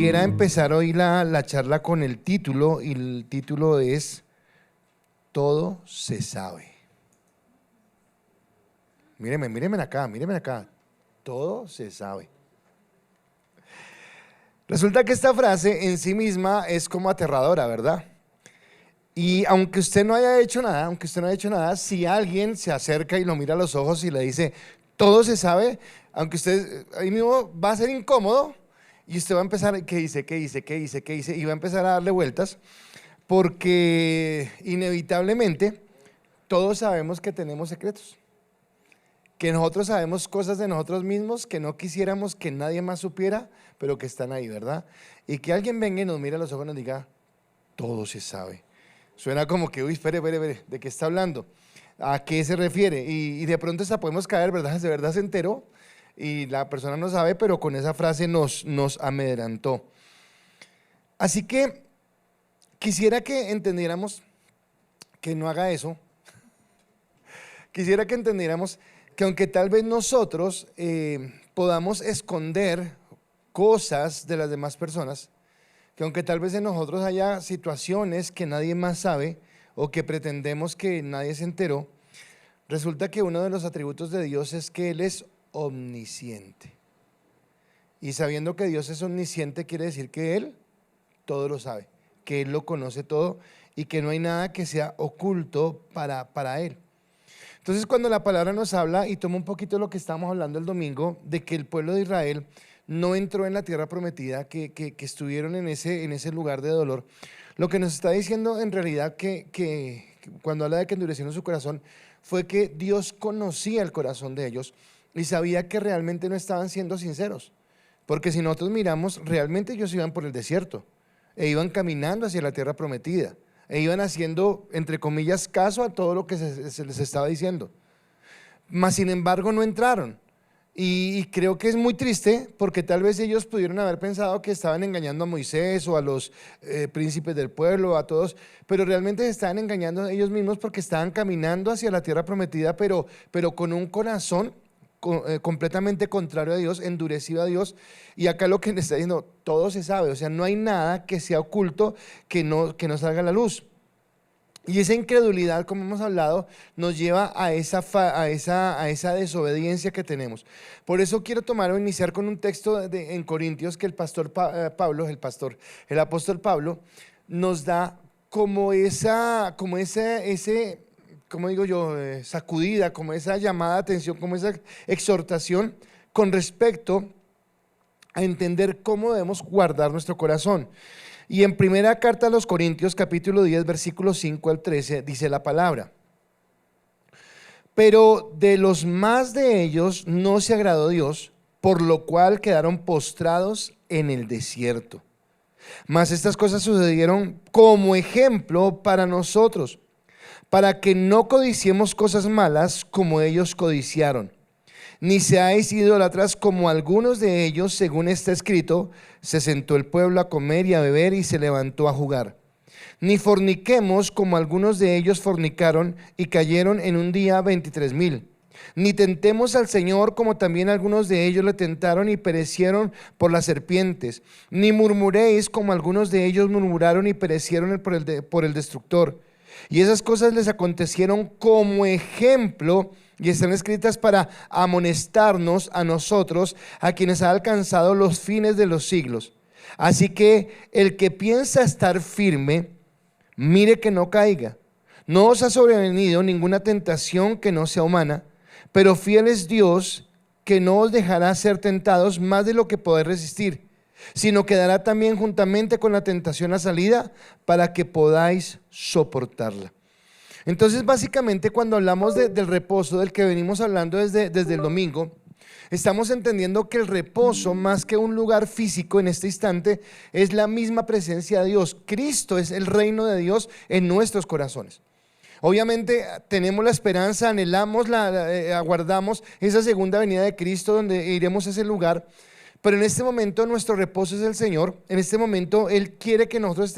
Quisiera empezar hoy la charla con el título, y el título es Todo se sabe. Mírenme acá, todo se sabe. Resulta que esta frase en sí misma es como aterradora, ¿verdad? Y aunque usted no haya hecho nada, si alguien se acerca y lo mira a los ojos y le dice, todo se sabe, aunque usted ahí mismo va a ser incómodo y usted va a empezar, ¿qué hice? Y va a empezar a darle vueltas porque inevitablemente todos sabemos que tenemos secretos, que nosotros sabemos cosas de nosotros mismos que no quisiéramos que nadie más supiera, pero que están ahí, ¿verdad? Y que alguien venga y nos mire a los ojos y nos diga, todo se sabe. Suena como que, uy, espere, ¿de qué está hablando? ¿A qué se refiere? Y de pronto hasta podemos caer, ¿verdad? De verdad se enteró y la persona no sabe, pero con esa frase nos amedrentó. Así que quisiera que entendiéramos que no haga eso. Quisiera que entendiéramos que aunque tal vez nosotros podamos esconder cosas de las demás personas, que aunque tal vez en nosotros haya situaciones que nadie más sabe o que pretendemos que nadie se enteró, resulta que uno de los atributos de Dios es que Él es omnisciente. Y sabiendo que Dios es omnisciente quiere decir que Él todo lo sabe, que Él lo conoce todo y que no hay nada que sea oculto para Él. Entonces cuando la palabra nos habla, y toma un poquito lo que estábamos hablando el domingo, de que el pueblo de Israel no entró en la tierra prometida, que estuvieron en ese lugar de dolor, lo que nos está diciendo en realidad que cuando habla de que endurecieron su corazón, fue que Dios conocía el corazón de ellos y sabía que realmente no estaban siendo sinceros, porque si nosotros miramos, realmente ellos iban por el desierto e iban caminando hacia la tierra prometida e iban haciendo, entre comillas, caso a todo lo que se les estaba diciendo, mas sin embargo no entraron. Y creo que es muy triste porque tal vez ellos pudieron haber pensado que estaban engañando a Moisés o a los príncipes del pueblo, a todos, pero realmente se estaban engañando a ellos mismos porque estaban caminando hacia la tierra prometida, pero con un corazón completamente contrario a Dios, endurecido a Dios. Y acá lo que le está diciendo, todo se sabe, o sea, no hay nada que sea oculto que no salga a la luz. Y esa incredulidad, como hemos hablado, nos lleva a esa desobediencia que tenemos. Por eso quiero iniciar con un texto en Corintios que el apóstol Pablo nos da como ¿cómo digo yo? Sacudida, como esa llamada de atención, como esa exhortación con respecto a entender cómo debemos guardar nuestro corazón. Y en primera carta a los Corintios, capítulo 10, versículos 5 al 13, dice la palabra: pero de los más de ellos no se agradó Dios, por lo cual quedaron postrados en el desierto. Mas estas cosas sucedieron como ejemplo para nosotros, para que no codiciemos cosas malas como ellos codiciaron. Ni seáis idólatras como algunos de ellos, según está escrito, se sentó el pueblo a comer y a beber y se levantó a jugar. Ni forniquemos como algunos de ellos fornicaron y cayeron en un día 23,000. Ni tentemos al Señor como también algunos de ellos le tentaron y perecieron por las serpientes. Ni murmuréis como algunos de ellos murmuraron y perecieron por el destructor. Y esas cosas les acontecieron como ejemplo y están escritas para amonestarnos a nosotros, a quienes ha alcanzado los fines de los siglos. Así que el que piensa estar firme, mire que no caiga. No os ha sobrevenido ninguna tentación que no sea humana, pero fiel es Dios, que no os dejará ser tentados más de lo que podéis resistir, sino que dará también juntamente con la tentación la salida para que podáis soportarla. Entonces, básicamente, cuando hablamos del reposo, del que venimos hablando desde el domingo, estamos entendiendo que el reposo, más que un lugar físico en este instante, es la misma presencia de Dios. Cristo es el reino de Dios en nuestros corazones. Obviamente tenemos la esperanza, anhelamos, aguardamos esa segunda venida de Cristo, donde iremos a ese lugar. Pero en este momento nuestro reposo es el Señor. En este momento Él quiere que nosotros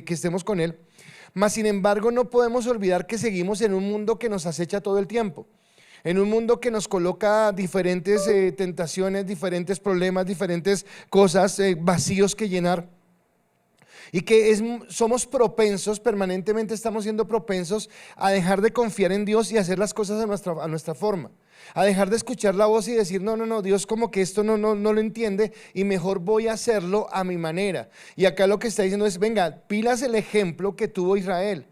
estemos con Él. Mas sin embargo no podemos olvidar que seguimos en un mundo que nos acecha todo el tiempo. En un mundo que nos coloca diferentes tentaciones, diferentes problemas, diferentes cosas, vacíos que llenar. Y que somos propensos, permanentemente estamos siendo propensos a dejar de confiar en Dios y hacer las cosas a nuestra forma. A dejar de escuchar la voz y decir, no, Dios como que esto no lo entiende y mejor voy a hacerlo a mi manera. Y acá lo que está diciendo es, venga, pilas el ejemplo que tuvo Israel.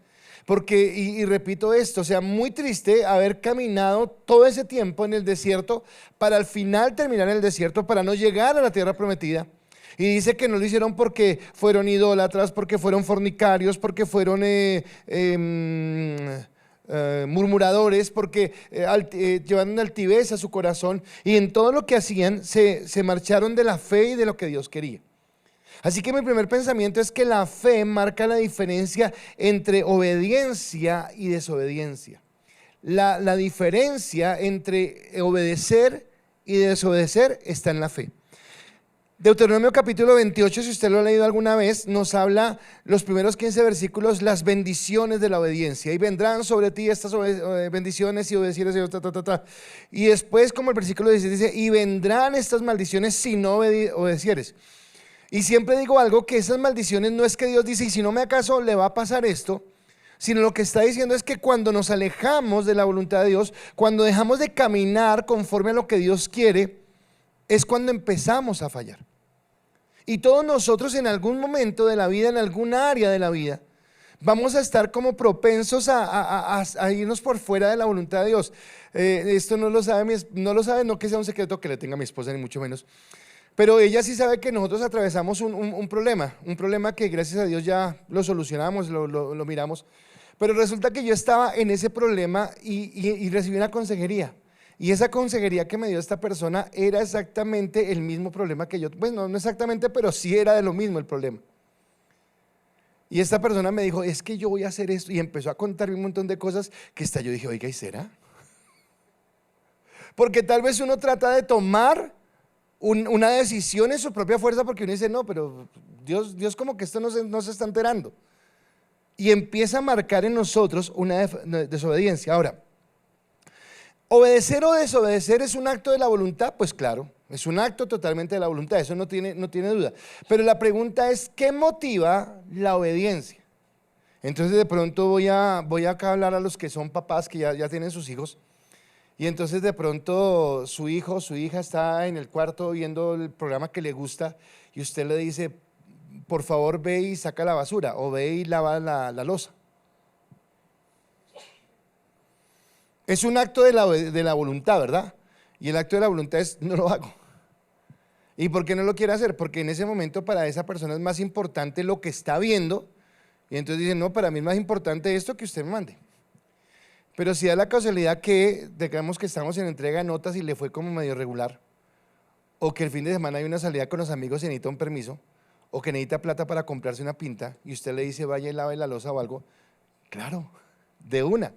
Porque, y repito esto, o sea, muy triste haber caminado todo ese tiempo en el desierto para al final terminar en el desierto, para no llegar a la tierra prometida. Y dice que no lo hicieron porque fueron idólatras, porque fueron fornicarios, porque fueron murmuradores, porque llevaron altivez a su corazón, y en todo lo que hacían se marcharon de la fe y de lo que Dios quería. Así que mi primer pensamiento es que la fe marca la diferencia entre obediencia y desobediencia. La diferencia entre obedecer y desobedecer está en la fe. Deuteronomio capítulo 28, si usted lo ha leído alguna vez, nos habla los primeros 15 versículos, las bendiciones de la obediencia. Y vendrán sobre ti estas bendiciones y obedecieres. Y después, como el versículo 16 dice, y vendrán estas maldiciones si no obedecieres. Y siempre digo algo, que esas maldiciones no es que Dios dice, y si no me acaso le va a pasar esto, sino lo que está diciendo es que cuando nos alejamos de la voluntad de Dios, cuando dejamos de caminar conforme a lo que Dios quiere, es cuando empezamos a fallar. Y todos nosotros en algún momento de la vida, en alguna área de la vida, vamos a estar como propensos a irnos por fuera de la voluntad de Dios. Esto no lo sabe, no que sea un secreto que le tenga a mi esposa, ni mucho menos. Pero ella sí sabe que nosotros atravesamos un problema que gracias a Dios ya lo solucionamos, lo miramos. Pero resulta que yo estaba en ese problema y recibí una consejería. Y esa consejería que me dio esta persona era exactamente el mismo problema que yo. Pues no exactamente, pero sí era de lo mismo el problema. Y esta persona me dijo, es que yo voy a hacer esto. Y empezó a contarme un montón de cosas que hasta yo dije, oiga, ¿y será? Porque tal vez uno trata de tomar una decisión en su propia fuerza porque uno dice, no, pero Dios como que esto no se está enterando. Y empieza a marcar en nosotros una desobediencia. Ahora, ¿obedecer o desobedecer es un acto de la voluntad? Pues claro, es un acto totalmente de la voluntad, eso no tiene duda. Pero la pregunta es, ¿qué motiva la obediencia? Entonces de pronto voy acá a hablar a los que son papás, que ya tienen sus hijos. Y entonces de pronto su hijo o su hija está en el cuarto viendo el programa que le gusta y usted le dice, por favor ve y saca la basura o ve y lava la loza. Es un acto de la voluntad, ¿verdad? Y el acto de la voluntad es, no lo hago. ¿Y por qué no lo quiere hacer? Porque en ese momento para esa persona es más importante lo que está viendo. Y entonces dice, no, para mí es más importante esto que usted me mande. Pero si da la casualidad que, digamos que estamos en entrega de notas y le fue como medio regular, o que el fin de semana hay una salida con los amigos y necesita un permiso, o que necesita plata para comprarse una pinta, y usted le dice, vaya y lave la loza o algo, claro, de una.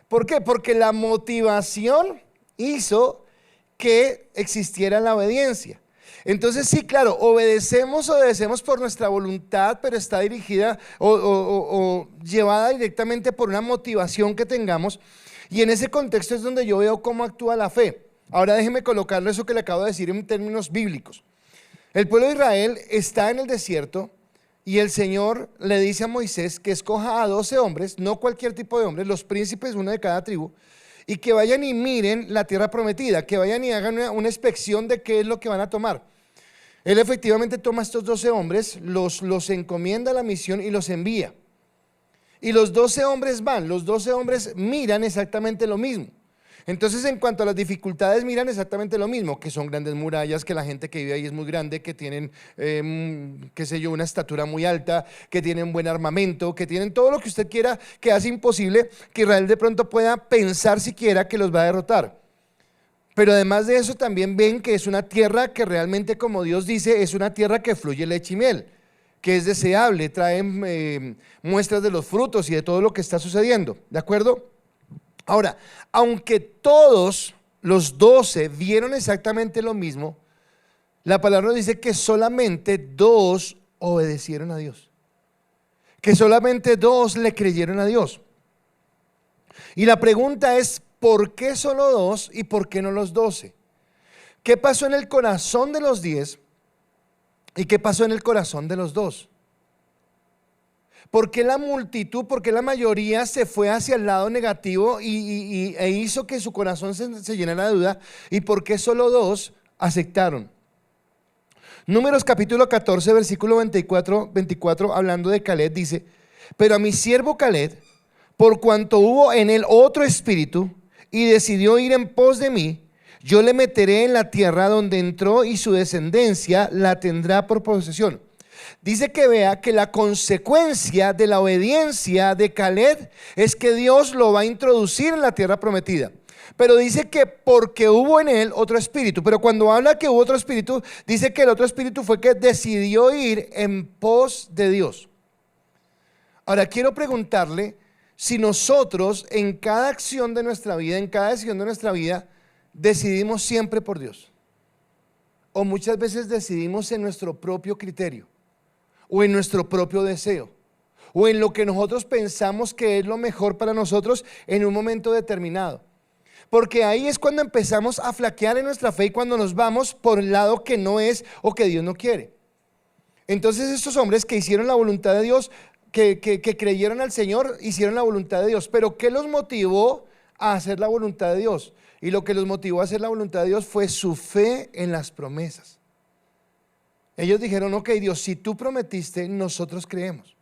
¿Por qué? Porque la motivación hizo que existiera la obediencia. Entonces sí, claro, obedecemos por nuestra voluntad, pero está dirigida o llevada directamente por una motivación que tengamos, y en ese contexto es donde yo veo cómo actúa la fe. Ahora déjeme colocarle eso que le acabo de decir en términos bíblicos. El pueblo de Israel está en el desierto y el Señor le dice a Moisés que escoja a 12 hombres, no cualquier tipo de hombres, los príncipes, uno de cada tribu, y que vayan y miren la tierra prometida, que vayan y hagan una inspección de qué es lo que van a tomar. Él efectivamente toma a estos 12 hombres, los encomienda a la misión y los envía. Y los 12 hombres van, los 12 hombres miran exactamente lo mismo. Entonces, en cuanto a las dificultades, miran exactamente lo mismo, que son grandes murallas, que la gente que vive ahí es muy grande, que tienen, qué sé yo, una estatura muy alta, que tienen buen armamento, que tienen todo lo que usted quiera, que hace imposible que Israel de pronto pueda pensar siquiera que los va a derrotar. Pero además de eso también ven que es una tierra que realmente, como Dios dice, es una tierra que fluye leche y miel, que es deseable, traen muestras de los frutos y de todo lo que está sucediendo, ¿de acuerdo? Ahora, aunque todos los 12 vieron exactamente lo mismo, la palabra nos dice que solamente 2 obedecieron a Dios, que solamente 2 le creyeron a Dios. Y la pregunta es, ¿por qué solo 2 y por qué no los 12? ¿Qué pasó en el corazón de los 10 y qué pasó en el corazón de los 2? ¿Por qué la multitud, por qué la mayoría se fue hacia el lado negativo e hizo que su corazón se llenara de duda? ¿Y por qué solo 2 aceptaron? Números capítulo 14, versículo 24, hablando de Caleb, dice: pero a mi siervo Caleb, por cuanto hubo en él otro espíritu y decidió ir en pos de mí, yo le meteré en la tierra donde entró y su descendencia la tendrá por posesión. Dice que vea que la consecuencia de la obediencia de Caleb es que Dios lo va a introducir en la tierra prometida. Pero dice que porque hubo en él otro espíritu. Pero cuando habla que hubo otro espíritu, dice que el otro espíritu fue que decidió ir en pos de Dios. Ahora quiero preguntarle si nosotros en cada acción de nuestra vida, en cada decisión de nuestra vida, decidimos siempre por Dios, o muchas veces decidimos en nuestro propio criterio, o en nuestro propio deseo, o en lo que nosotros pensamos que es lo mejor para nosotros en un momento determinado. Porque ahí es cuando empezamos a flaquear en nuestra fe y cuando nos vamos por el lado que no es o que Dios no quiere. Entonces estos hombres que hicieron la voluntad de Dios, que creyeron al Señor, hicieron la voluntad de Dios. Pero ¿qué los motivó a hacer la voluntad de Dios? Y lo que los motivó a hacer la voluntad de Dios fue su fe en las promesas. Ellos dijeron: ok, Dios, si tú prometiste, nosotros creemos.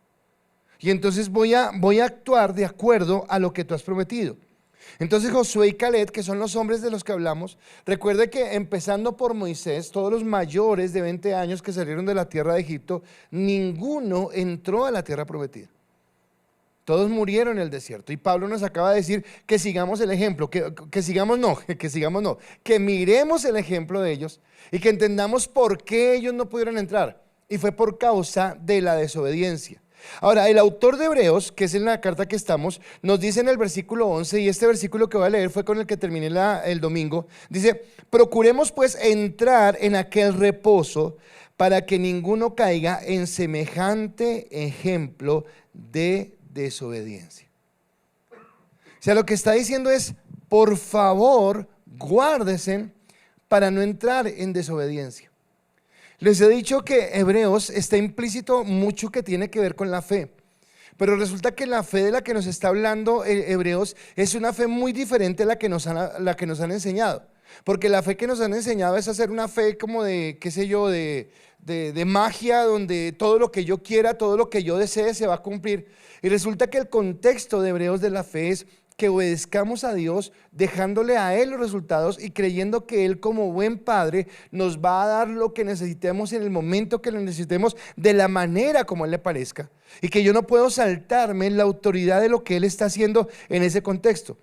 Y entonces voy a actuar de acuerdo a lo que tú has prometido. Entonces Josué y Caleb, que son los hombres de los que hablamos, recuerde que empezando por Moisés, todos los mayores de 20 años que salieron de la tierra de Egipto, ninguno entró a la tierra prometida. Todos murieron en el desierto. Y Pablo nos acaba de decir que sigamos el ejemplo, que miremos el ejemplo de ellos y que entendamos por qué ellos no pudieron entrar. Y fue por causa de la desobediencia. Ahora, el autor de Hebreos, que es en la carta que estamos, nos dice en el versículo 11, y este versículo que voy a leer fue con el que terminé el domingo, dice: procuremos pues entrar en aquel reposo para que ninguno caiga en semejante ejemplo de desobediencia. O sea, lo que está diciendo es: por favor, guárdesen para no entrar en desobediencia. Les he dicho que Hebreos está implícito mucho que tiene que ver con la fe, pero resulta que la fe de la que nos está hablando Hebreos es una fe muy diferente a la que nos han enseñado. Porque la fe que nos han enseñado es hacer una fe como de, qué sé yo, de magia, donde todo lo que yo quiera, todo lo que yo desee se va a cumplir. Y resulta que el contexto de Hebreos de la fe es que obedezcamos a Dios, dejándole a Él los resultados y creyendo que Él, como buen padre, nos va a dar lo que necesitemos en el momento que lo necesitemos, de la manera como a Él le parezca, y que yo no puedo saltarme la autoridad de lo que Él está haciendo en ese contexto.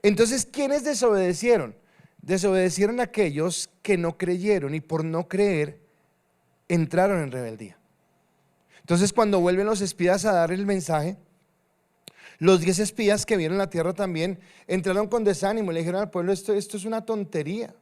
Entonces, ¿quiénes desobedecieron? Desobedecieron aquellos que no creyeron, y por no creer entraron en rebeldía. Entonces, cuando vuelven los espías a dar el mensaje, los 10 espías que vieron la tierra también entraron con desánimo y le dijeron al pueblo: esto es una tontería.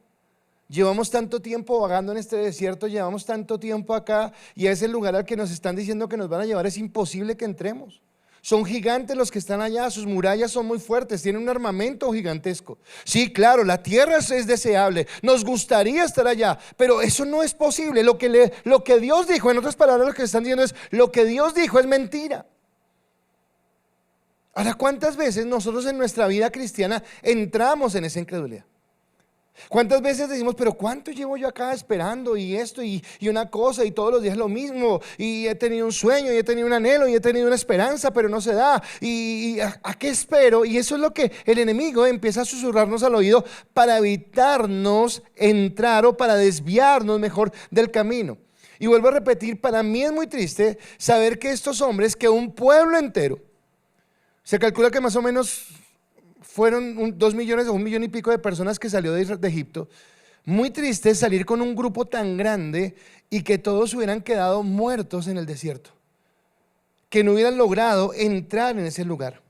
Llevamos tanto tiempo vagando en este desierto, llevamos tanto tiempo acá, y a ese lugar al que nos están diciendo que nos van a llevar es imposible que entremos. Son gigantes los que están allá, sus murallas son muy fuertes, tienen un armamento gigantesco. Sí, claro, la tierra es deseable, nos gustaría estar allá, pero eso no es posible. Lo que Dios dijo, en otras palabras, lo que están diciendo es: lo que Dios dijo es mentira. Ahora, ¿cuántas veces nosotros en nuestra vida cristiana entramos en esa incredulidad? ¿Cuántas veces decimos: pero cuánto llevo yo acá esperando y esto y una cosa, y todos los días lo mismo, y he tenido un sueño y he tenido un anhelo y he tenido una esperanza, pero no se da, y ¿a qué espero? Y eso es lo que el enemigo empieza a susurrarnos al oído para evitarnos entrar, o para desviarnos mejor del camino. Y vuelvo a repetir, para mí es muy triste saber que estos hombres, que un pueblo entero, se calcula que más o menos fueron 2 millones o 1 millón y pico de personas que salió de Egipto. Muy triste salir con un grupo tan grande y que todos hubieran quedado muertos en el desierto, que no hubieran logrado entrar en ese lugar.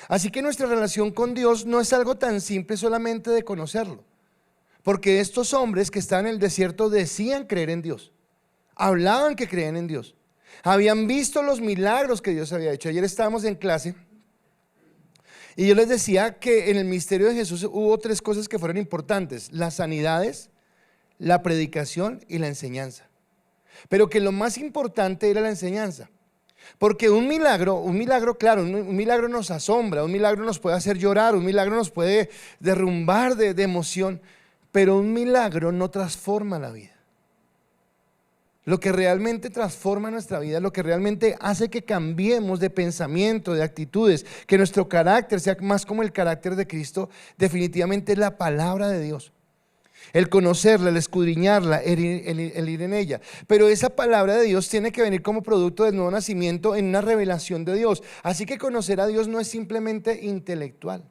Así que nuestra relación con Dios no es algo tan simple solamente de conocerlo, porque estos hombres que estaban en el desierto decían creer en Dios, hablaban que creían en Dios, habían visto los milagros que Dios había hecho. Ayer estábamos en clase Y yo les decía que en el ministerio de Jesús hubo tres cosas que fueron importantes: las sanidades, la predicación y la enseñanza. Pero que lo más importante era la enseñanza. Porque un milagro, claro, un milagro nos asombra, un milagro nos puede hacer llorar, un milagro nos puede derrumbar de emoción, pero un milagro no transforma la vida. Lo que realmente transforma nuestra vida, lo que realmente hace que cambiemos de pensamiento, de actitudes, que nuestro carácter sea más como el carácter de Cristo, definitivamente es la palabra de Dios. El conocerla, el escudriñarla, el ir en ella. Pero esa palabra de Dios tiene que venir como producto del nuevo nacimiento en una revelación de Dios. Así que conocer a Dios no es simplemente intelectual.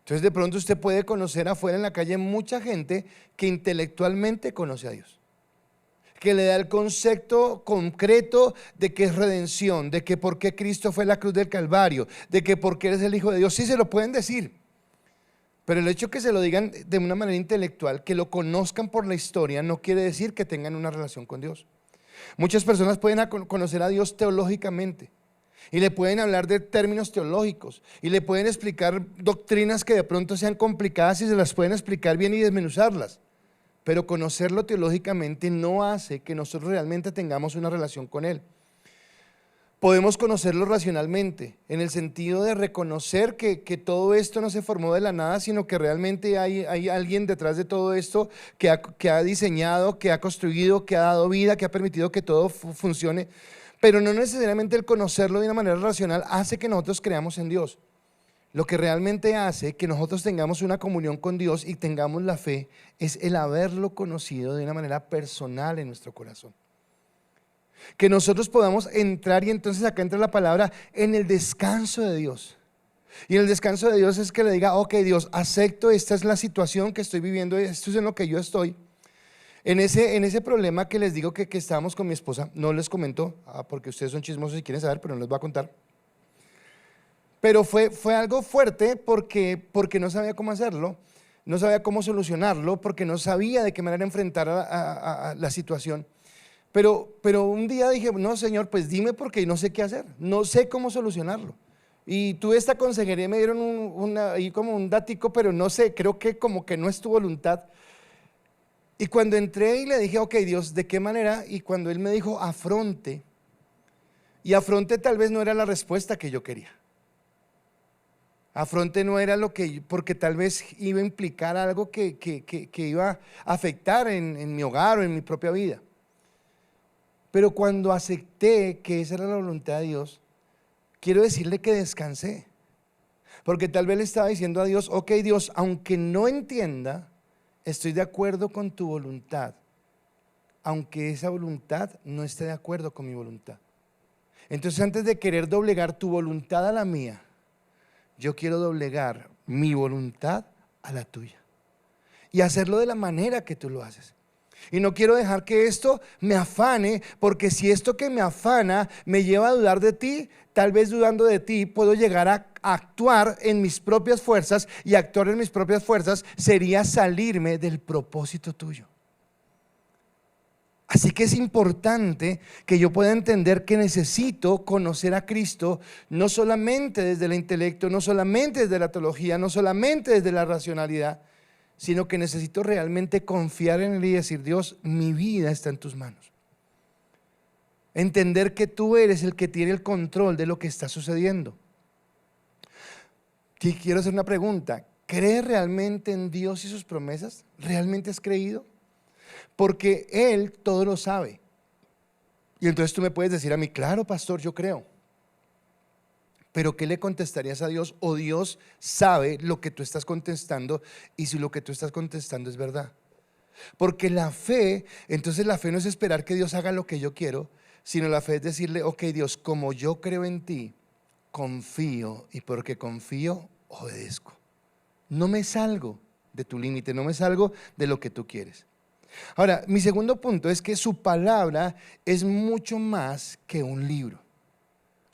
Entonces de pronto usted puede conocer afuera en la calle mucha gente que intelectualmente conoce a Dios, que le da el concepto concreto de que es redención, de que por qué Cristo fue la cruz del Calvario, de que por qué eres el Hijo de Dios. Sí, se lo pueden decir, pero el hecho que se lo digan de una manera intelectual, que lo conozcan por la historia, no quiere decir que tengan una relación con Dios. Muchas personas pueden conocer a Dios teológicamente y le pueden hablar de términos teológicos y le pueden explicar doctrinas que de pronto sean complicadas y se las pueden explicar bien y desmenuzarlas. Pero conocerlo teológicamente no hace que nosotros realmente tengamos una relación con Él. Podemos conocerlo racionalmente, en el sentido de reconocer que todo esto no se formó de la nada, sino que realmente hay alguien detrás de todo esto que ha diseñado, que ha construido, que ha dado vida, que ha permitido que todo funcione. Pero no necesariamente el conocerlo de una manera racional hace que nosotros creamos en Dios. Lo que realmente hace que nosotros tengamos una comunión con Dios y tengamos la fe es el haberlo conocido de una manera personal en nuestro corazón. Que nosotros podamos entrar, y entonces acá entra la palabra, en el descanso de Dios. Y el descanso de Dios es que le diga: ok, Dios, acepto, esta es la situación que estoy viviendo, esto es en lo que yo estoy. En ese problema que les digo que estábamos con mi esposa, no les comento, porque ustedes son chismosos y quieren saber, pero no les voy a contar. Pero fue algo fuerte porque no sabía cómo hacerlo, no sabía cómo solucionarlo, porque no sabía de qué manera enfrentar a la situación. Pero un día dije: no, Señor, pues dime, porque no sé qué hacer, no sé cómo solucionarlo. Y tuve esta consejería, me dieron ahí como un datico, pero no sé, creo que como que no es tu voluntad. Y cuando entré y le dije: ok, Dios, ¿de qué manera? Y cuando Él me dijo: afronte, y afronte tal vez no era la respuesta que yo quería. Afronte no era porque tal vez iba a implicar algo que iba a afectar en mi hogar o en mi propia vida. Pero cuando acepté que esa era la voluntad de Dios, quiero decirle que descansé. Porque tal vez le estaba diciendo a Dios: ok, Dios, aunque no entienda, estoy de acuerdo con tu voluntad, aunque esa voluntad no esté de acuerdo con mi voluntad. Entonces, antes de querer doblegar tu voluntad a la mía, yo quiero doblegar mi voluntad a la tuya y hacerlo de la manera que tú lo haces. Y no quiero dejar que esto me afane, porque si esto que me afana me lleva a dudar de ti, tal vez dudando de ti puedo llegar a actuar en mis propias fuerzas, y actuar en mis propias fuerzas sería salirme del propósito tuyo. Así que es importante que yo pueda entender que necesito conocer a Cristo, no solamente desde el intelecto, no solamente desde la teología, no solamente desde la racionalidad, sino que necesito realmente confiar en Él y decir: Dios, mi vida está en tus manos. Entender que tú eres el que tiene el control de lo que está sucediendo. Quiero hacer una pregunta: ¿crees realmente en Dios y sus promesas? ¿Realmente has creído? Porque Él todo lo sabe. Y entonces tú me puedes decir a mí: claro, pastor, yo creo. Pero ¿qué le contestarías a Dios? O Dios sabe lo que tú estás contestando, y si lo que tú estás contestando es verdad. Porque la fe, entonces la fe no es esperar que Dios haga lo que yo quiero, sino la fe es decirle: ok, Dios, como yo creo en ti, confío, y porque confío, obedezco. No me salgo de tu límite, no me salgo de lo que tú quieres. Ahora, mi segundo punto es que su palabra es mucho más que un libro.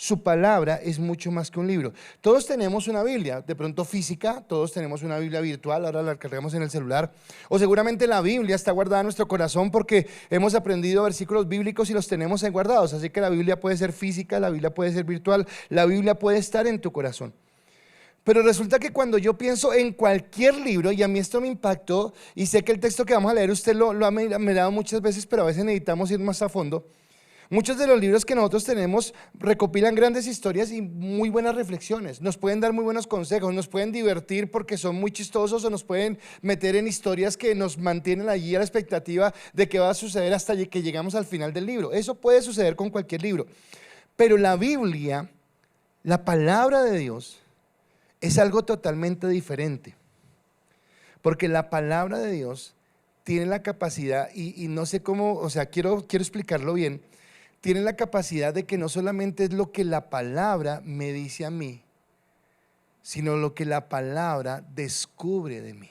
Su palabra es mucho más que un libro. Todos tenemos una Biblia, de pronto física, todos tenemos una Biblia virtual, ahora la cargamos en el celular, o seguramente la Biblia está guardada en nuestro corazón porque hemos aprendido versículos bíblicos y los tenemos ahí guardados. Así que la Biblia puede ser física, la Biblia puede ser virtual, la Biblia puede estar en tu corazón. Pero resulta que cuando yo pienso en cualquier libro, y a mí esto me impactó, y sé que el texto que vamos a leer usted lo ha mirado muchas veces, pero a veces necesitamos ir más a fondo. Muchos de los libros que nosotros tenemos recopilan grandes historias y muy buenas reflexiones. Nos pueden dar muy buenos consejos, nos pueden divertir porque son muy chistosos o nos pueden meter en historias que nos mantienen allí a la expectativa de qué va a suceder hasta que llegamos al final del libro. Eso puede suceder con cualquier libro. Pero la Biblia, la palabra de Dios, es algo totalmente diferente. Porque la palabra de Dios tiene la capacidad, y no sé cómo, o sea, quiero explicarlo bien. Tiene la capacidad de que no solamente es lo que la palabra me dice a mí, sino lo que la palabra descubre de mí.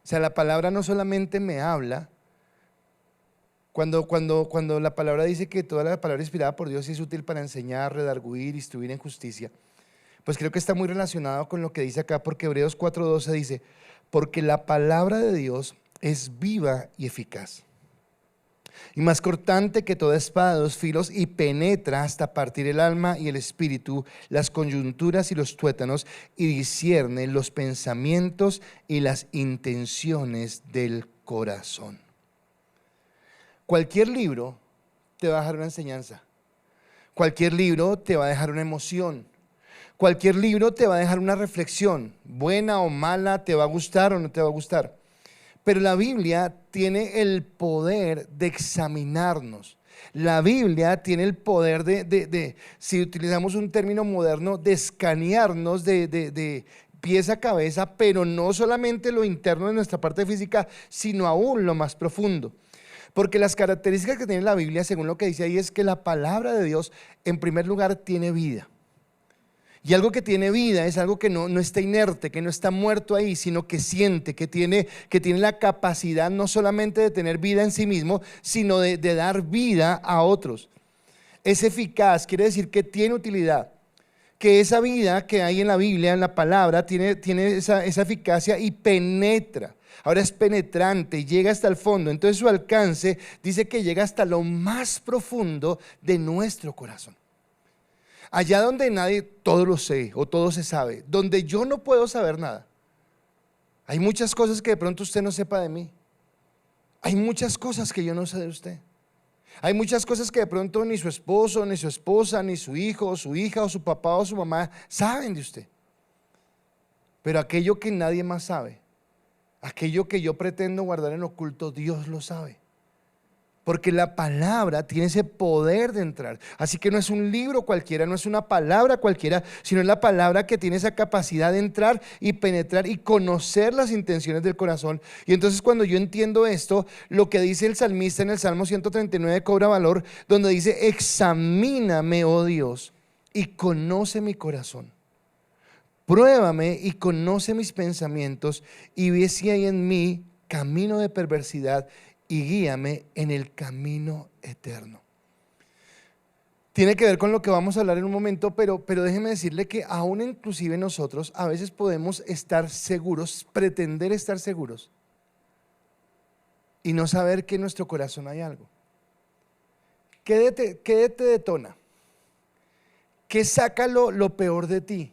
O sea, la palabra no solamente me habla. Cuando la palabra dice que toda la palabra inspirada por Dios es útil para enseñar, redarguir, instruir en justicia, pues creo que está muy relacionado con lo que dice acá, porque Hebreos 4:12 dice, porque la palabra de Dios es viva y eficaz, y más cortante que toda espada de dos filos, y penetra hasta partir el alma y el espíritu, las coyunturas y los tuétanos, y discierne los pensamientos y las intenciones del corazón. Cualquier libro te va a dejar una enseñanza. Cualquier libro te va a dejar una emoción. Cualquier libro te va a dejar una reflexión, buena o mala, te va a gustar o no te va a gustar. Pero la Biblia tiene el poder de examinarnos. La Biblia tiene el poder de si utilizamos un término moderno, de escanearnos de pies a cabeza, pero no solamente lo interno de nuestra parte física, sino aún lo más profundo. Porque las características que tiene la Biblia, según lo que dice ahí, es que la palabra de Dios, en primer lugar, tiene vida. Y algo que tiene vida es algo que no está inerte, que no está muerto ahí, sino que siente, que tiene la capacidad no solamente de tener vida en sí mismo, sino de dar vida a otros. Es eficaz, quiere decir que tiene utilidad, que esa vida que hay en la Biblia, en la palabra, tiene esa eficacia y penetra. Ahora es penetrante, llega hasta el fondo. Entonces su alcance dice que llega hasta lo más profundo de nuestro corazón. Allá donde nadie, todo lo sé o todo se sabe, donde yo no puedo saber nada. Hay muchas cosas que de pronto usted no sepa de mí. Hay muchas cosas que yo no sé de usted. Hay muchas cosas que de pronto ni su esposo, ni su esposa, ni su hijo, o su hija, o su papá, o su mamá saben de usted. Pero aquello que nadie más sabe, aquello que yo pretendo guardar en oculto, Dios lo sabe. Porque la palabra tiene ese poder de entrar. Así que no es un libro cualquiera, no es una palabra cualquiera, sino es la palabra que tiene esa capacidad de entrar y penetrar y conocer las intenciones del corazón. Y entonces cuando yo entiendo esto, lo que dice el salmista en el Salmo 139 cobra valor, donde dice, examíname, oh Dios, y conoce mi corazón. Pruébame y conoce mis pensamientos y ve si hay en mí camino de perversidad y guíame en el camino eterno. Tiene que ver con lo que vamos a hablar en un momento, pero déjeme decirle que aún inclusive nosotros a veces podemos estar seguros, pretender estar seguros y no saber que en nuestro corazón hay algo. ¿Qué te detona? ¿Qué saca lo peor de ti?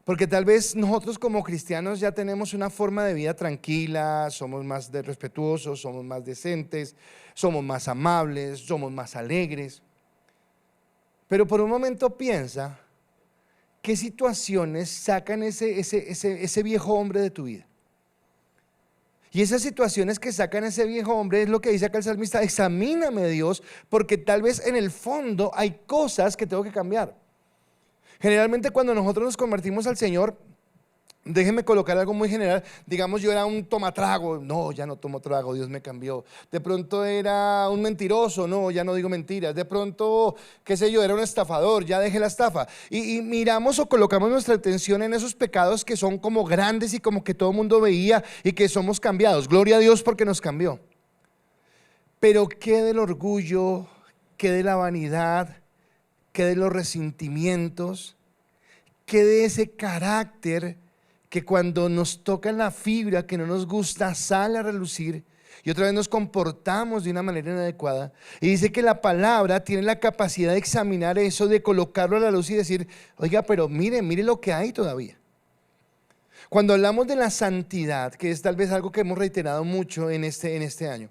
Porque tal vez nosotros como cristianos ya tenemos una forma de vida tranquila, somos más respetuosos, somos más decentes, somos más amables, somos más alegres. Pero por un momento piensa, ¿qué situaciones sacan ese viejo hombre de tu vida? Y esas situaciones que sacan ese viejo hombre es lo que dice acá el salmista, examíname Dios, porque tal vez en el fondo hay cosas que tengo que cambiar. Generalmente cuando nosotros nos convertimos al Señor, déjenme colocar algo muy general, digamos yo era un tomatrago, no, ya no tomo trago, Dios me cambió. De pronto era un mentiroso, no, ya no digo mentiras. De pronto, qué sé yo, era un estafador, ya dejé la estafa. Y miramos o colocamos nuestra atención en esos pecados que son como grandes y como que todo el mundo veía y que somos cambiados. Gloria a Dios porque nos cambió. Pero qué del orgullo, qué de la vanidad, qué de los resentimientos, qué de ese carácter que cuando nos toca la fibra que no nos gusta sale a relucir y otra vez nos comportamos de una manera inadecuada. Y dice que la palabra tiene la capacidad de examinar eso, de colocarlo a la luz y decir, oiga, pero mire lo que hay todavía. Cuando hablamos de la santidad, que es tal vez algo que hemos reiterado mucho en este año,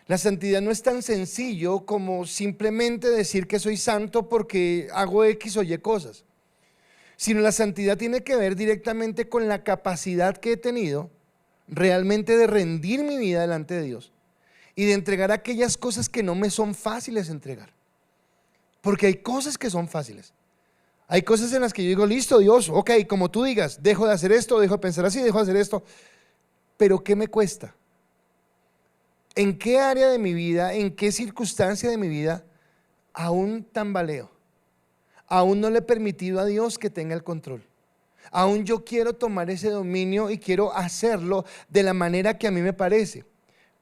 la santidad no es tan sencillo como simplemente decir que soy santo porque hago X o Y cosas, sino la santidad tiene que ver directamente con la capacidad que he tenido realmente de rendir mi vida delante de Dios y de entregar aquellas cosas que no me son fáciles entregar. Porque hay cosas que son fáciles. Hay cosas en las que yo digo, listo Dios, ok, como tú digas, dejo de hacer esto, dejo de pensar así, dejo de hacer esto. Pero ¿qué me cuesta? ¿En qué área de mi vida, en qué circunstancia de mi vida aún tambaleo? Aún no le he permitido a Dios que tenga el control. Aún yo quiero tomar ese dominio y quiero hacerlo de la manera que a mí me parece.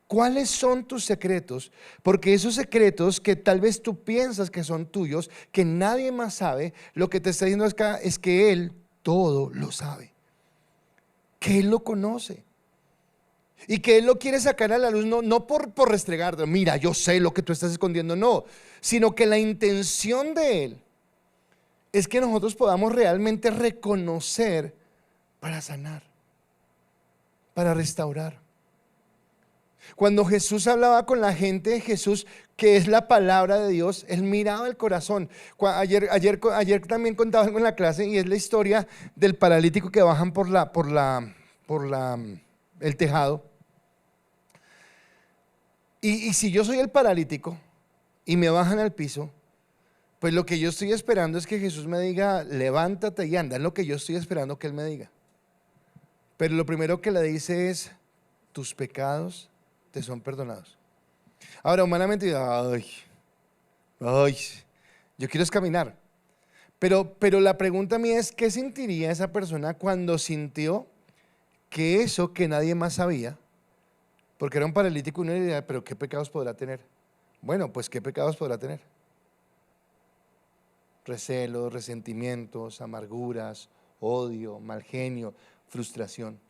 ¿Cuáles son tus secretos? Porque esos secretos que tal vez tú piensas que son tuyos, que nadie más sabe, lo que te está diciendo acá es que Él todo lo sabe, que Él lo conoce y que Él lo quiere sacar a la luz, no por restregar, mira, yo sé lo que tú estás escondiendo, no, sino que la intención de Él es que nosotros podamos realmente reconocer para sanar, para restaurar. Cuando Jesús hablaba con la gente, Jesús, que es la palabra de Dios, Él miraba el corazón. Ayer también contaba algo en la clase y es la historia del paralítico que bajan por el tejado. Y si yo soy el paralítico y me bajan al piso, pues lo que yo estoy esperando es que Jesús me diga, levántate y anda. Es lo que yo estoy esperando que Él me diga. Pero lo primero que le dice es, tus pecados te son perdonados. Ahora, humanamente, yo quiero es caminar. Pero la pregunta mía es, ¿qué sentiría esa persona cuando sintió que eso que nadie más sabía, porque era un paralítico, uno diría, pero ¿qué pecados podrá tener? Bueno, pues ¿qué pecados podrá tener? Recelos, resentimientos, amarguras, odio, mal genio, frustración.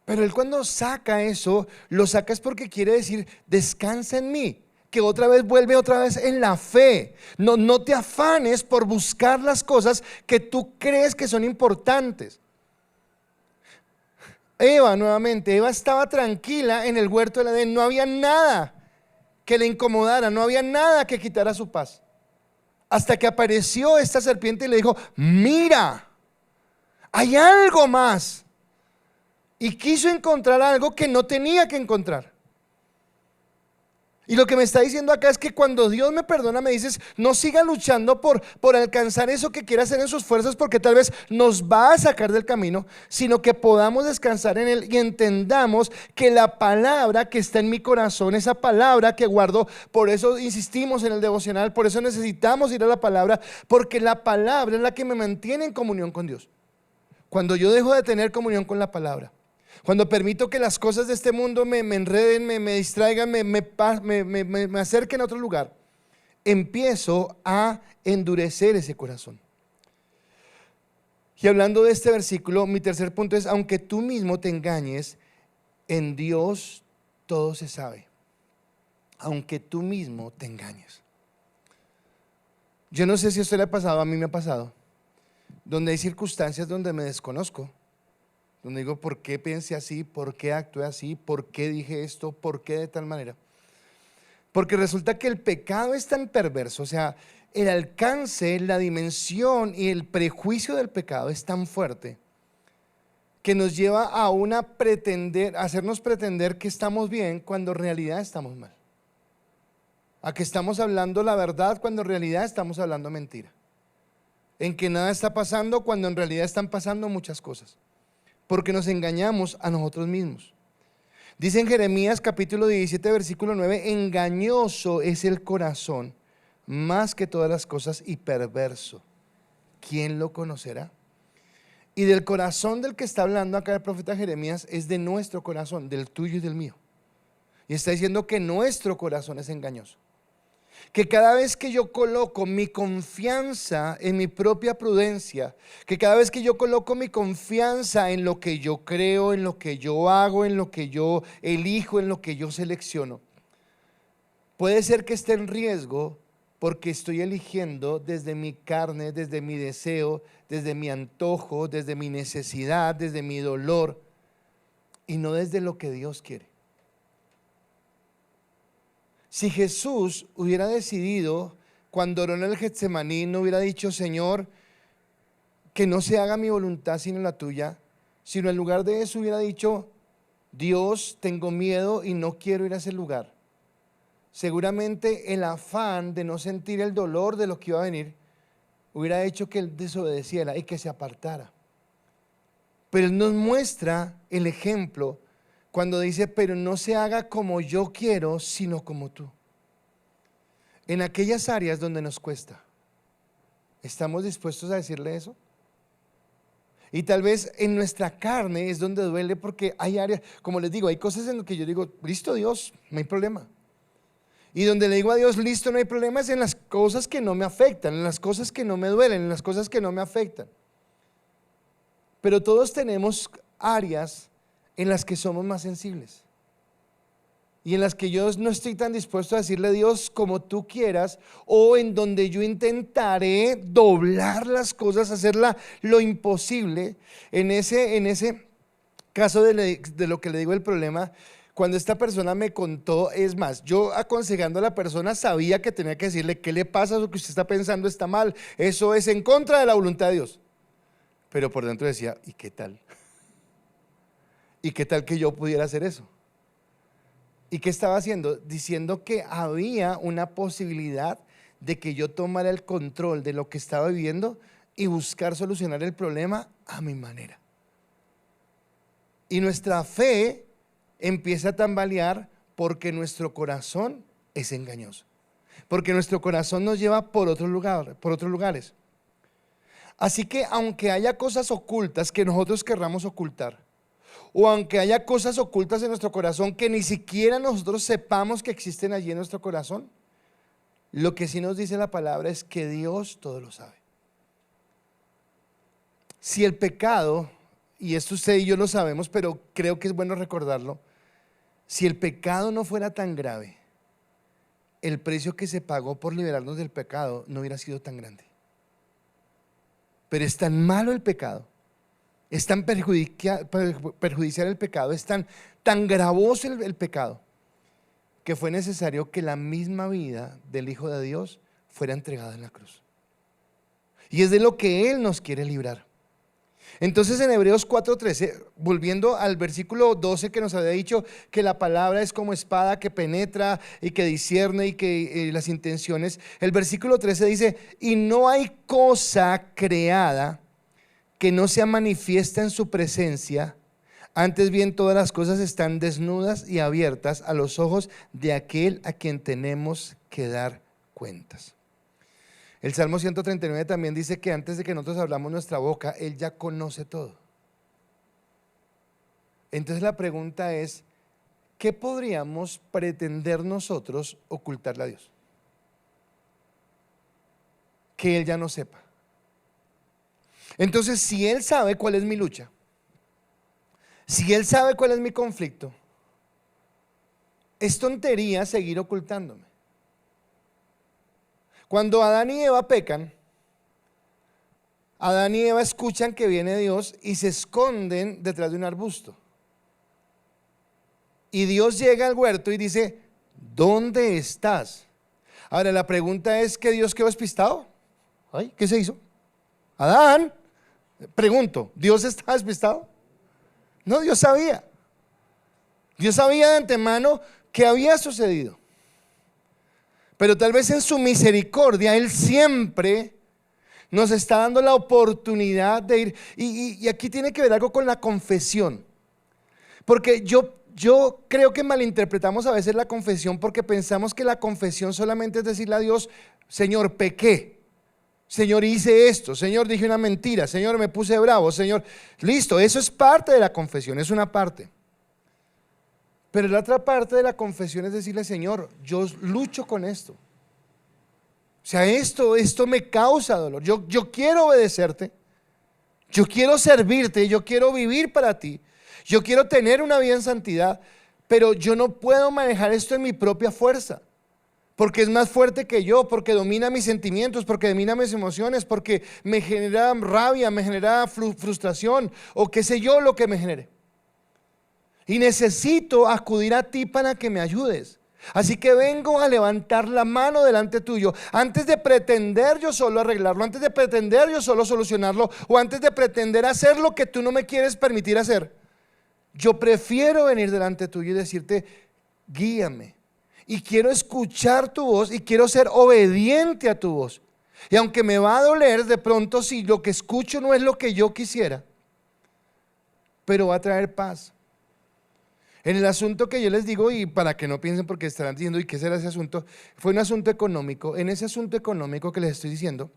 Pero Él cuando saca eso, lo saca es porque quiere decir, descansa en mí, que vuelve otra vez en la fe. No te afanes por buscar las cosas que tú crees que son importantes. Eva estaba tranquila en el huerto del Edén, no había nada que le incomodara, no había nada que quitara su paz. Hasta que apareció esta serpiente y le dijo, mira, hay algo más. Y quiso encontrar algo que no tenía que encontrar. Y lo que me está diciendo acá es que cuando Dios me perdona, me dices, no siga luchando por alcanzar eso que quiere hacer en sus fuerzas, porque tal vez nos va a sacar del camino, sino que podamos descansar en Él y entendamos que la palabra que está en mi corazón, esa palabra que guardo, por eso insistimos en el devocional, por eso necesitamos ir a la palabra, porque la palabra es la que me mantiene en comunión con Dios. Cuando yo dejo de tener comunión con la palabra, cuando permito que las cosas de este mundo me enreden, me distraigan, me acerquen a otro lugar, empiezo a endurecer ese corazón. Y hablando de este versículo, mi tercer punto es, aunque tú mismo te engañes, en Dios todo se sabe. Aunque tú mismo te engañes. Yo no sé si esto le ha pasado, a mí me ha pasado, donde hay circunstancias donde me desconozco. Donde digo, ¿por qué pensé así? ¿Por qué actué así? ¿Por qué dije esto? ¿Por qué de tal manera? Porque resulta que el pecado es tan perverso, o sea, el alcance, la dimensión y el prejuicio del pecado es tan fuerte que nos lleva a hacernos pretender que estamos bien cuando en realidad estamos mal. A que estamos hablando la verdad cuando en realidad estamos hablando mentira. En que nada está pasando cuando en realidad están pasando muchas cosas. Porque nos engañamos a nosotros mismos. Dice en Jeremías capítulo 17 versículo 9, engañoso es el corazón más que todas las cosas y perverso. ¿Quién lo conocerá? Y del corazón del que está hablando acá el profeta Jeremías es de nuestro corazón, del tuyo y del mío. Y está diciendo que nuestro corazón es engañoso. Que cada vez que yo coloco mi confianza en mi propia prudencia, que cada vez que yo coloco mi confianza en lo que yo creo, en lo que yo hago, en lo que yo elijo, en lo que yo selecciono, puede ser que esté en riesgo porque estoy eligiendo desde mi carne, desde mi deseo, desde mi antojo, desde mi necesidad, desde mi dolor y no desde lo que Dios quiere. Si Jesús hubiera decidido, cuando oró en el Getsemaní, no hubiera dicho: Señor, que no se haga mi voluntad sino la tuya, sino en lugar de eso hubiera dicho: Dios, tengo miedo y no quiero ir a ese lugar. Seguramente el afán de no sentir el dolor de lo que iba a venir hubiera hecho que él desobedeciera y que se apartara. Pero él nos muestra el ejemplo cuando dice: pero no se haga como yo quiero, sino como tú. En aquellas áreas donde nos cuesta, ¿estamos dispuestos a decirle eso? Y tal vez en nuestra carne es donde duele, porque hay áreas, como les digo, hay cosas en las que yo digo: listo, Dios, no hay problema. Y donde le digo a Dios: listo, no hay problema, es en las cosas que no me afectan, en las cosas que no me duelen, en las cosas que no me afectan. Pero todos tenemos áreas en las que somos más sensibles y en las que yo no estoy tan dispuesto a decirle a Dios como tú quieras, o en donde yo intentaré doblar las cosas, hacerla lo imposible. En ese caso de lo que le digo, el problema, cuando esta persona me contó, es más, yo aconsejando a la persona sabía que tenía que decirle: ¿qué le pasa? Lo que usted está pensando está mal, eso es en contra de la voluntad de Dios. Pero por dentro decía: ¿y qué tal? ¿Y qué tal que yo pudiera hacer eso? ¿Y qué estaba haciendo? Diciendo que había una posibilidad de que yo tomara el control de lo que estaba viviendo y buscar solucionar el problema a mi manera. Y nuestra fe empieza a tambalear porque nuestro corazón es engañoso, porque nuestro corazón nos lleva por otros lugares. Así que aunque haya cosas ocultas que nosotros querramos ocultar, o aunque haya cosas ocultas en nuestro corazón que ni siquiera nosotros sepamos que existen allí en nuestro corazón, lo que sí nos dice la palabra es que Dios todo lo sabe. Si el pecado, y esto usted y yo lo sabemos, pero creo que es bueno recordarlo, si el pecado no fuera tan grave, el precio que se pagó por liberarnos del pecado no hubiera sido tan grande. Pero es tan malo el pecado, es tan perjudicial el pecado, es tan gravoso el pecado, que fue necesario que la misma vida del Hijo de Dios fuera entregada en la cruz. Y es de lo que Él nos quiere librar. Entonces en Hebreos 4:13, volviendo al versículo 12 que nos había dicho que la palabra es como espada que penetra y que discierne y que las intenciones, el versículo 13 dice: y no hay cosa creada que no sea manifiesta en su presencia, antes bien todas las cosas están desnudas y abiertas a los ojos de aquel a quien tenemos que dar cuentas. El Salmo 139 también dice que antes de que nosotros abramos nuestra boca, Él ya conoce todo. Entonces la pregunta es: ¿qué podríamos pretender nosotros ocultarle a Dios? Que Él ya no sepa. Entonces, si Él sabe cuál es mi lucha, si Él sabe cuál es mi conflicto, es tontería seguir ocultándome. Cuando Adán y Eva pecan, Adán y Eva escuchan que viene Dios y se esconden detrás de un arbusto. Y Dios llega al huerto y dice: ¿dónde estás? Ahora la pregunta es: ¿que Dios quedó despistado? Ay, ¿qué se hizo? Adán, pregunto, ¿Dios está despistado? No, Dios sabía. Dios sabía de antemano que había sucedido. Pero tal vez en su misericordia Él siempre nos está dando la oportunidad de ir. Y aquí tiene que ver algo con la confesión. Porque yo creo que malinterpretamos a veces la confesión, porque pensamos que la confesión solamente es decirle a Dios: Señor, pequé. Señor, hice esto. Señor, dije una mentira. Señor, me puse bravo. Señor, listo, eso es parte de la confesión, es una parte. Pero la otra parte de la confesión es decirle: Señor, yo lucho con esto. O sea, esto me causa dolor. Yo quiero obedecerte, yo quiero servirte, yo quiero vivir para ti, yo quiero tener una vida en santidad, pero yo no puedo manejar esto en mi propia fuerza, porque es más fuerte que yo, porque domina mis sentimientos, porque domina mis emociones, porque me genera rabia, me genera frustración, o qué sé yo lo que me genere. Y necesito acudir a ti para que me ayudes. Así que vengo a levantar la mano delante tuyo, antes de pretender yo solo arreglarlo, antes de pretender yo solo solucionarlo, o antes de pretender hacer lo que tú no me quieres permitir hacer. Yo prefiero venir delante tuyo y decirte, guíame. Y quiero escuchar tu voz y quiero ser obediente a tu voz. Y aunque me va a doler de pronto si lo que escucho no es lo que yo quisiera, pero va a traer paz. En el asunto que yo les digo, y para que no piensen porque estarán diciendo, ¿y qué será ese asunto? Fue un asunto económico. En ese asunto económico que les estoy diciendo,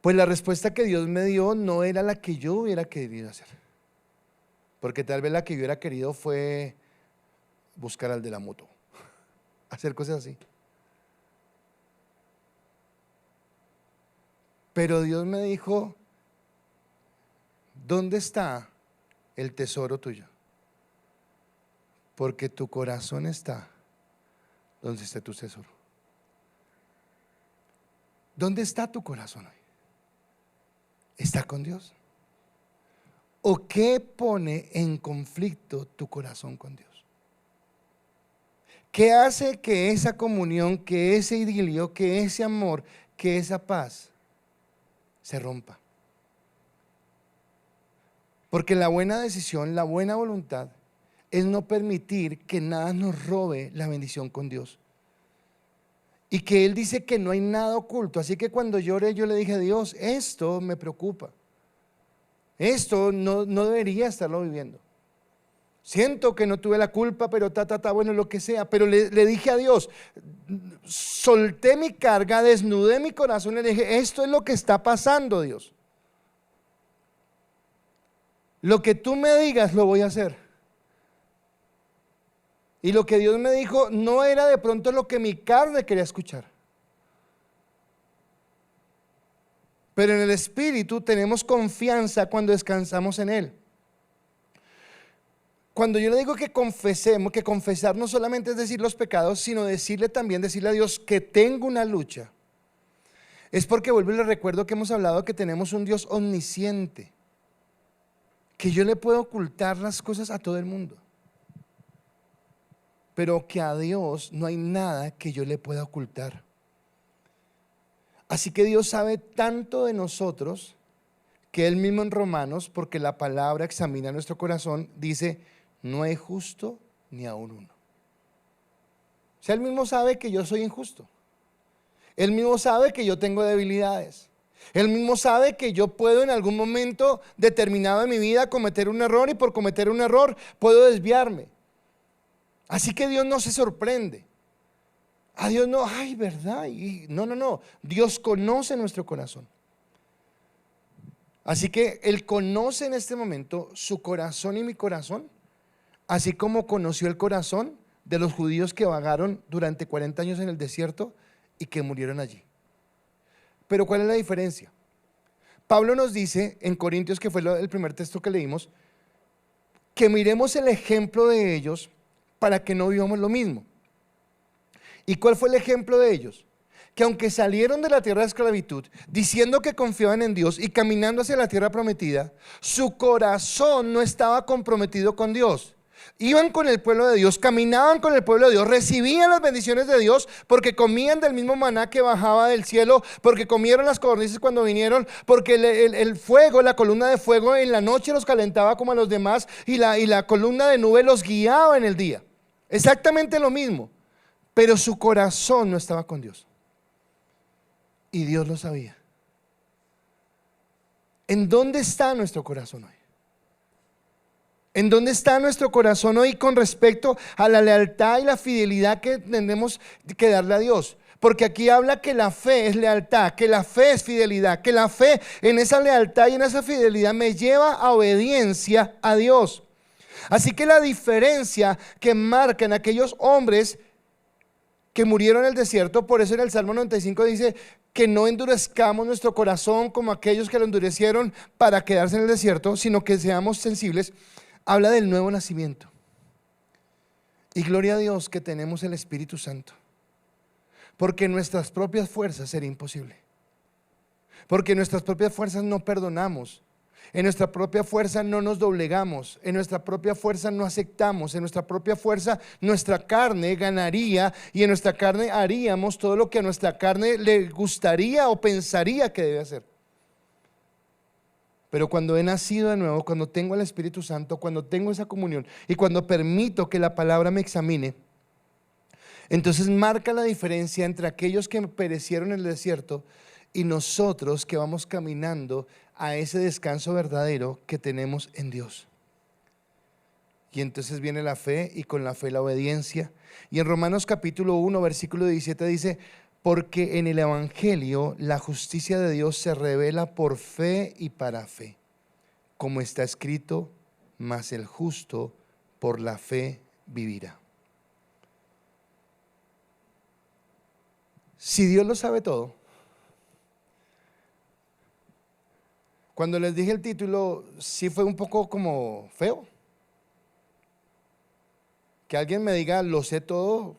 pues la respuesta que Dios me dio no era la que yo hubiera querido hacer. Porque tal vez la que yo hubiera querido fue buscar al de la moto, hacer cosas así. Pero Dios me dijo, ¿dónde está el tesoro tuyo? Porque tu corazón está donde está tu tesoro. ¿Dónde está tu corazón hoy? ¿Está con Dios? ¿O qué pone en conflicto tu corazón con Dios? ¿Qué hace que esa comunión, que ese idilio, que ese amor, que esa paz se rompa? Porque la buena decisión, la buena voluntad es no permitir que nada nos robe la bendición con Dios. Y que Él dice que no hay nada oculto. Así que cuando lloré, yo le dije a Dios, esto me preocupa. Esto no debería estarlo viviendo. Siento que no tuve la culpa, pero bueno, lo que sea. Pero le dije a Dios, solté mi carga, desnudé mi corazón y le dije, esto es lo que está pasando, Dios. Lo que tú me digas lo voy a hacer. Y lo que Dios me dijo no era de pronto lo que mi carne quería escuchar. Pero en el Espíritu tenemos confianza cuando descansamos en Él. Cuando yo le digo que confesemos, que confesar no solamente es decir los pecados, sino decirle a Dios que tengo una lucha. Es porque vuelvo y le recuerdo que hemos hablado que tenemos un Dios omnisciente, que yo le puedo ocultar las cosas a todo el mundo, pero que a Dios no hay nada que yo le pueda ocultar. Así que Dios sabe tanto de nosotros que Él mismo en Romanos, porque la palabra examina nuestro corazón, dice, no hay justo ni aun uno. O sea, Él mismo sabe que yo soy injusto. Él mismo sabe que yo tengo debilidades. Él mismo sabe que yo puedo en algún momento determinado de mi vida cometer un error, y por cometer un error puedo desviarme. Así que Dios no se sorprende. A Dios no, ay, ¿verdad? Y no. Dios conoce nuestro corazón. Así que Él conoce en este momento su corazón y mi corazón, así como conoció el corazón de los judíos que vagaron durante 40 años en el desierto y que murieron allí. Pero ¿cuál es la diferencia? Pablo nos dice en Corintios, que fue el primer texto que leímos, que miremos el ejemplo de ellos para que no vivamos lo mismo. ¿Y cuál fue el ejemplo de ellos? Que aunque salieron de la tierra de esclavitud, diciendo que confiaban en Dios y caminando hacia la tierra prometida, su corazón no estaba comprometido con Dios. Iban con el pueblo de Dios, caminaban con el pueblo de Dios, recibían las bendiciones de Dios porque comían del mismo maná que bajaba del cielo, porque comieron las codornices cuando vinieron, porque el fuego, la columna de fuego en la noche los calentaba como a los demás, y la columna de nube los guiaba en el día. Exactamente lo mismo, pero su corazón no estaba con Dios. Y Dios lo sabía. ¿En dónde está nuestro corazón hoy? ¿En dónde está nuestro corazón hoy con respecto a la lealtad y la fidelidad que tenemos que darle a Dios? Porque aquí habla que la fe es lealtad, que la fe es fidelidad, que la fe en esa lealtad y en esa fidelidad me lleva a obediencia a Dios. Así que la diferencia que marcan aquellos hombres que murieron en el desierto. Por eso en el Salmo 95 dice que no endurezcamos nuestro corazón como aquellos que lo endurecieron para quedarse en el desierto, sino que seamos sensibles. Habla del nuevo nacimiento. Y gloria a Dios que tenemos el Espíritu Santo, porque en nuestras propias fuerzas sería imposible. Porque en nuestras propias fuerzas no perdonamos, en nuestra propia fuerza no nos doblegamos, en nuestra propia fuerza no aceptamos, en nuestra propia fuerza nuestra carne ganaría y en nuestra carne haríamos todo lo que a nuestra carne le gustaría o pensaría que debe hacer. Pero cuando he nacido de nuevo, cuando tengo el Espíritu Santo, cuando tengo esa comunión y cuando permito que la palabra me examine, entonces marca la diferencia entre aquellos que perecieron en el desierto y nosotros que vamos caminando a ese descanso verdadero que tenemos en Dios. Y entonces viene la fe, y con la fe la obediencia. Y en Romanos capítulo 1 versículo 17 dice: porque en el evangelio la justicia de Dios se revela por fe y para fe, como está escrito: mas el justo por la fe vivirá. Si Dios lo sabe todo, cuando les dije el título, sí fue un poco como feo. Que alguien me diga, lo sé todo,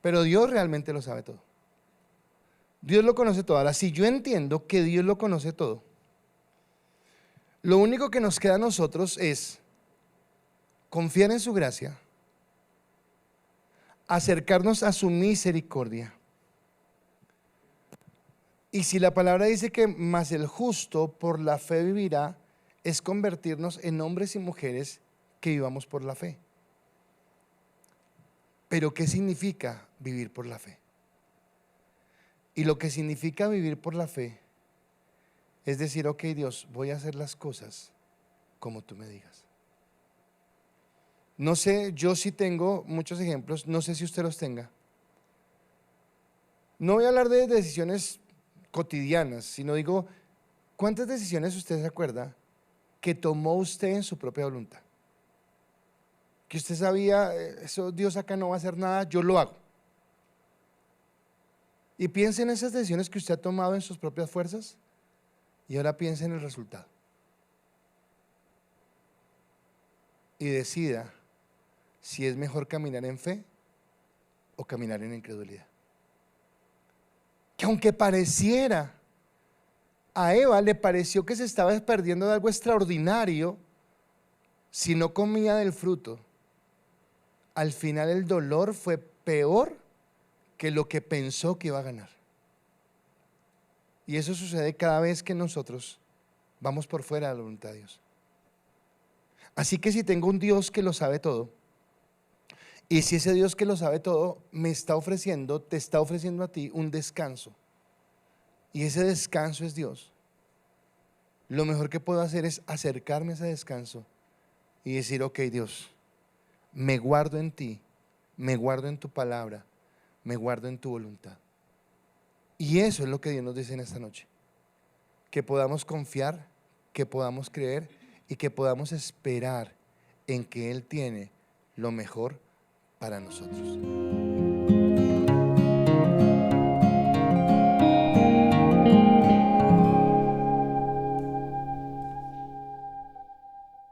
pero Dios realmente lo sabe todo. Dios lo conoce todo. Ahora, si yo entiendo que Dios lo conoce todo, lo único que nos queda a nosotros es confiar en su gracia, acercarnos a su misericordia. Y si la palabra dice que más el justo por la fe vivirá, es convertirnos en hombres y mujeres que vivamos por la fe. Pero ¿qué significa vivir por la fe? Y lo que significa vivir por la fe es decir: ok, Dios, voy a hacer las cosas como tú me digas. No sé, yo sí tengo muchos ejemplos, no sé si usted los tenga. No voy a hablar de decisiones cotidianas, sino digo, ¿cuántas decisiones usted se acuerda que tomó usted en su propia voluntad? Que usted sabía, eso Dios acá no va a hacer nada, yo lo hago. Y piense en esas decisiones que usted ha tomado en sus propias fuerzas y ahora piense en el resultado. Y decida si es mejor caminar en fe o caminar en incredulidad. Que aunque pareciera, a Eva le pareció que se estaba perdiendo de algo extraordinario si no comía del fruto, al final el dolor fue peor que lo que pensó que iba a ganar. Y eso sucede cada vez que nosotros vamos por fuera de la voluntad de Dios. Así que si tengo un Dios que lo sabe todo, y si ese Dios que lo sabe todo me está ofreciendo, te está ofreciendo a ti un descanso, y ese descanso es Dios, lo mejor que puedo hacer es acercarme a ese descanso y decir: ok, Dios, me guardo en ti, me guardo en tu palabra, me guardo en tu voluntad. Y eso es lo que Dios nos dice en esta noche: que podamos confiar, que podamos creer y que podamos esperar en que Él tiene lo mejor para nosotros.